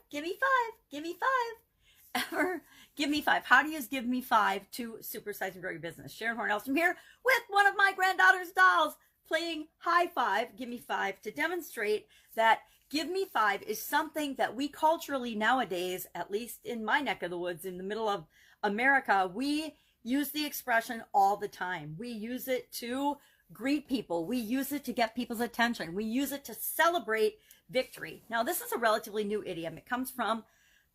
give me five, give me five. Ever give me five. How to use give me five to supersize and grow your business. Sharon Horne-Ellstrom here with one of my granddaughter's dolls playing high five, give me five, to demonstrate that give me five is something that we culturally nowadays, at least in my neck of the woods in the middle of America, we use the expression all the time. We use it to greet people. We use it to get people's attention. We use it to celebrate victory. Now, this is a relatively new idiom. It comes from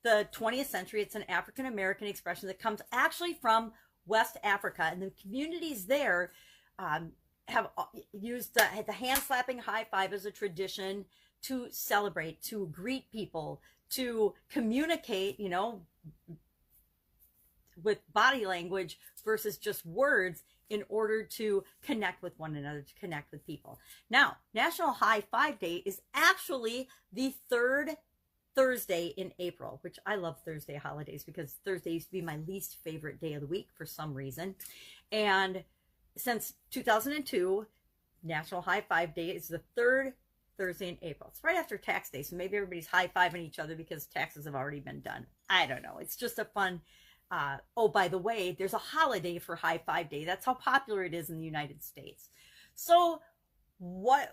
the 20th century. It's an African American expression that comes actually from West Africa, and the communities there have used the hand slapping high five as a tradition to celebrate, to greet people, to communicate, you know, with body language versus just words in order to connect with one another, to connect with people. Now, National High Five Day is actually the third Thursday in April, which I love Thursday holidays because Thursday used to be my least favorite day of the week for some reason. And since 2002, National High Five Day is the third Thursday in April. It's right after tax day, so maybe everybody's high-fiving each other because taxes have already been done. I don't know. It's just a fun... oh, by the way, there's a holiday for High Five Day. That's how popular it is in the United States. So what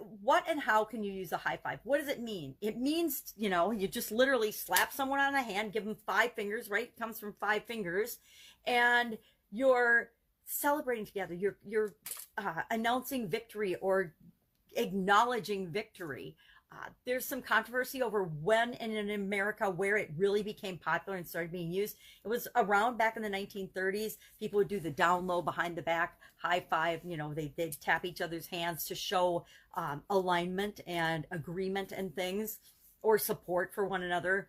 and how can you use a high five? What does it mean? It means, you know, you just literally slap someone on the hand, give them 5 fingers, right? It comes from 5 fingers, and you're celebrating together. You're announcing victory or acknowledging victory. There's some controversy over when and in America where it really became popular and started being used. It was around back in the 1930s. People would do the down low behind the back high five. You know, they'd tap each other's hands to show alignment and agreement and things, or support for one another.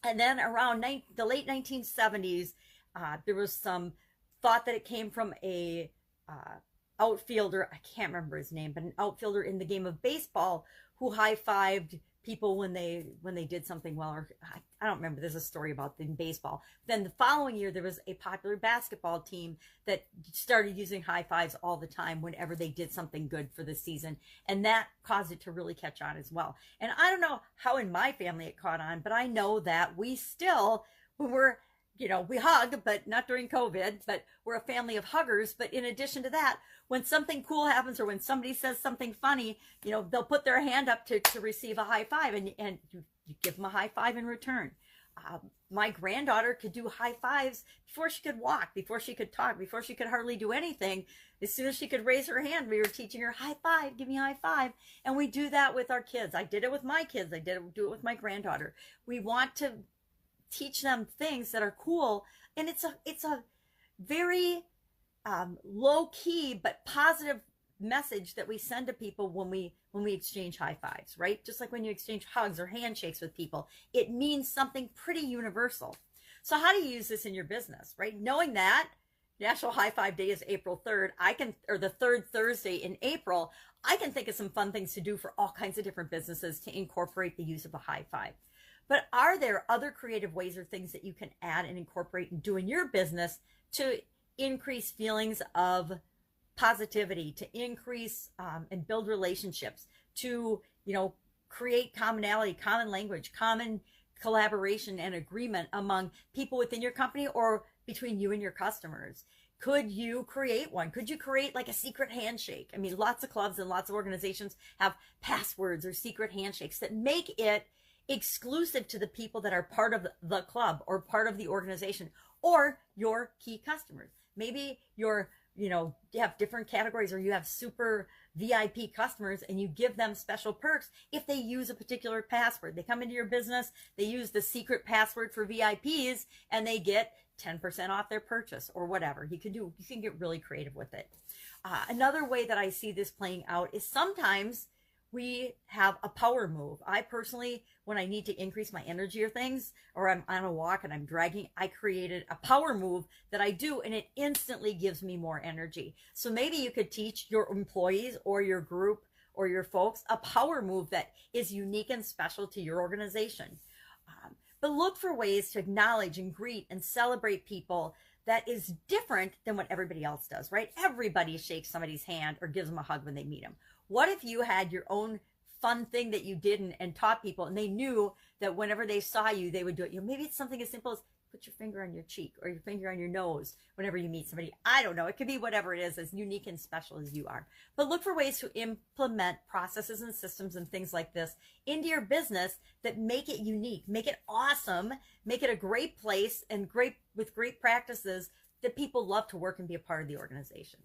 And then around the late 1970s, there was some thought that it came from a outfielder. I can't remember his name, but an outfielder in the game of baseball who high-fived people when they did something well, or I don't remember. There's a story about in baseball. Then the following year, there was a popular basketball team that started using high fives all the time whenever they did something good for the season, and that caused it to really catch on as well. And I don't know how in my family it caught on, but I know that we still, when we're, you know, we hug, but not during COVID, but we're a family of huggers. But in addition to that, when something cool happens or when somebody says something funny, you know, they'll put their hand up to receive a high five, and you give them a high five in return. My granddaughter could do high fives before she could walk, before she could talk, before she could hardly do anything. As soon as she could raise her hand, we were teaching her high five, give me a high five. And we do that with our kids. I did it with my kids. do it with my granddaughter. We want to teach them things that are cool, and it's a very low key but positive message that we send to people when we exchange high fives, right? Just like when you exchange hugs or handshakes with people, it means something pretty universal. So how do you use this in your business, right? Knowing that National High Five Day is April 3rd, or the third Thursday in April, I can think of some fun things to do for all kinds of different businesses to incorporate the use of a high five. But are there other creative ways or things that you can add and incorporate and do in your business to increase feelings of positivity, to increase and build relationships, to, you know, create commonality, common language, common collaboration and agreement among people within your company or between you and your customers? Could you create one? Could you create like a secret handshake? I mean, lots of clubs and lots of organizations have passwords or secret handshakes that make it exclusive to the people that are part of the club or part of the organization or your key customers. Maybe you're, you know, you have different categories, or you have super VIP customers and you give them special perks if they use a particular password. They come into your business, they use the secret password for VIPs, and they get 10% off their purchase or whatever. You can get really creative with it. Another way that I see this playing out is sometimes we have a power move. I personally, when I need to increase my energy or things, or I'm on a walk and I'm dragging, I created a power move that I do, and it instantly gives me more energy. So maybe you could teach your employees or your group or your folks a power move that is unique and special to your organization. But look for ways to acknowledge and greet and celebrate people that is different than what everybody else does, right? Everybody shakes somebody's hand or gives them a hug when they meet them. What if you had your own fun thing that you did and taught people, and they knew that whenever they saw you, they would do it. You know, maybe it's something as simple as put your finger on your cheek or your finger on your nose whenever you meet somebody. I don't know. It could be whatever it is, as unique and special as you are. But look for ways to implement processes and systems and things like this into your business that make it unique, make it awesome, make it a great place and with great practices that people love to work and be a part of the organization.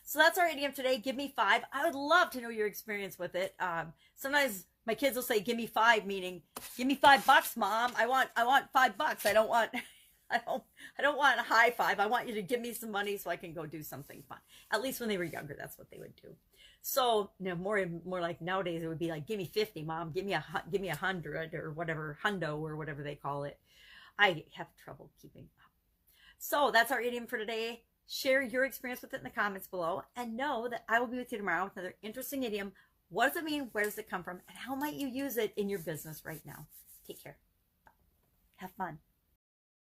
So that's our idiom today. Give me 5. I would love to know your experience with it. Sometimes my kids will say, give me 5, meaning give me $5, Mom. I want $5. I don't want a high five. I want you to give me some money so I can go do something fun. At least when they were younger, that's what they would do. So, you know, more like nowadays, it would be like, give me 50, Mom. Give me 100 or whatever, hundo or whatever they call it. I have trouble keeping up. So that's our idiom for today. Share your experience with it in the comments below, and know that I will be with you tomorrow with another interesting idiom. What does it mean? Where does it come from? And how might you use it in your business right now? Take care. Have fun.